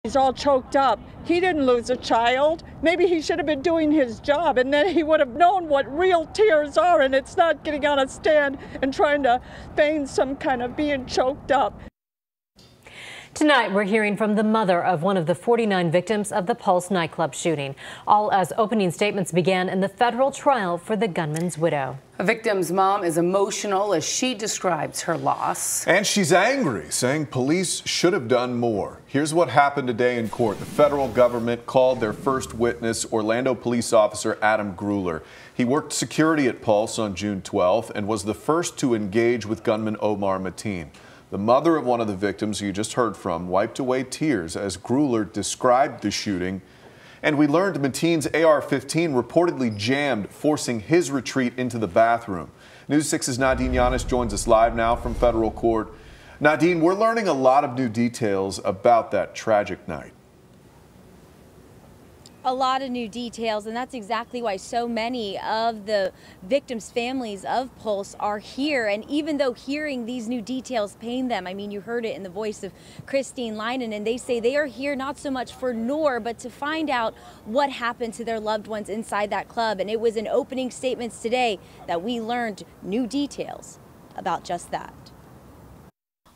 He's all choked up. He didn't lose a child. Maybe he should have been doing his job, and then he would have known what real tears are, and it's not getting on a stand and trying to feign some kind of being choked up. Tonight, we're hearing from the mother of one of the 49 victims of the Pulse nightclub shooting, all as opening statements began in the federal trial for the gunman's widow. A victim's mom is emotional as she describes her loss. And she's angry, saying police should have done more. Here's what happened today in court. The federal government called their first witness, Orlando police officer Adam Gruler. He worked security at Pulse on June 12th and was the first to engage with gunman Omar Mateen. The mother of one of the victims you just heard from wiped away tears as Gruler described the shooting. And we learned Mateen's AR-15 reportedly jammed, forcing his retreat into the bathroom. News 6's Nadine Yanis joins us live now from federal court. Nadine, we're learning a lot of new details about that tragic night. A lot of new details, and that's exactly why so many of the victims' families of Pulse are here. And even though hearing these new details pain them, I mean, you heard it in the voice of Christine Linen, and they say they are here not so much for Noor, but to find out what happened to their loved ones inside that club. And it was in opening statements today that we learned new details about just that.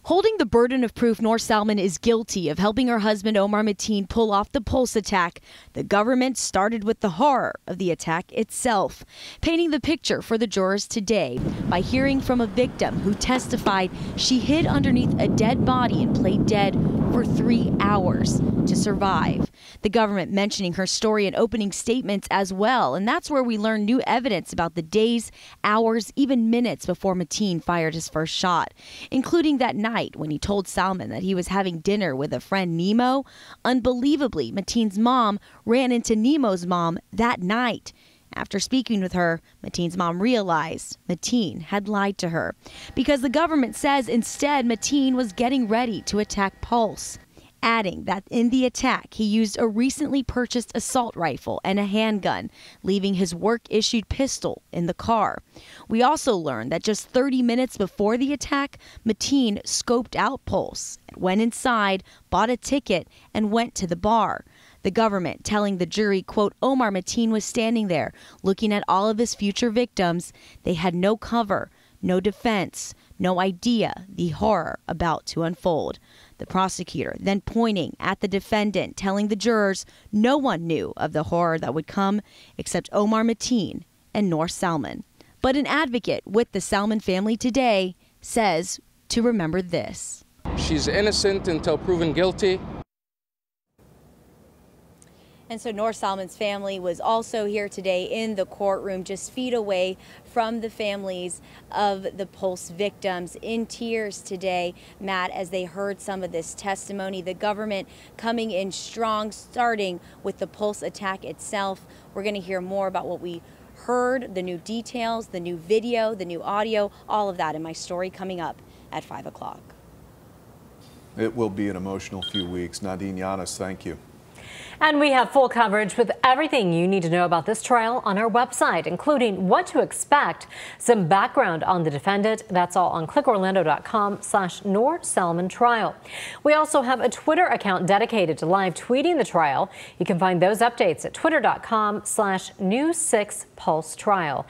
Holding the burden of proof, Noor Salman is guilty of helping her husband Omar Mateen pull off the Pulse attack. The government started with the horror of the attack itself, painting the picture for the jurors today by hearing from a victim who testified she hid underneath a dead body and played dead for 3 hours to survive. The government mentioning her story in opening statements as well, and that's where we learn new evidence about the days, hours, even minutes before Mateen fired his first shot, including that night when he told Salman that he was having dinner with a friend, Nemo. Unbelievably, Mateen's mom ran into Nemo's mom that night. After speaking with her, Mateen's mom realized Mateen had lied to her because the government says instead Mateen was getting ready to attack Pulse, adding that in the attack he used a recently purchased assault rifle and a handgun, leaving his work-issued pistol in the car. We also learned that just 30 minutes before the attack, Mateen scoped out Pulse, went inside, bought a ticket, and went to the bar. The government telling the jury, quote, Omar Mateen was standing there looking at all of his future victims. They had no cover, no defense, no idea the horror about to unfold. The prosecutor then pointing at the defendant, telling the jurors no one knew of the horror that would come except Omar Mateen and Noor Salman. But an advocate with the Salman family today says to remember this. She's innocent until proven guilty. And so Noor Salman's family was also here today in the courtroom, just feet away from the families of the Pulse victims, in tears today, Matt, as they heard some of this testimony. The government coming in strong, starting with the Pulse attack itself. We're going to hear more about what we heard, the new details, the new video, the new audio, all of that in my story coming up at 5 o'clock. It will be an emotional few weeks. Nadine Yanis, thank you. And we have full coverage with everything you need to know about this trial on our website, including what to expect, some background on the defendant. That's all on clickorlando.com/Noor Salman trial. We also have a Twitter account dedicated to live tweeting the trial. You can find those updates at twitter.com/News6 Pulse trial.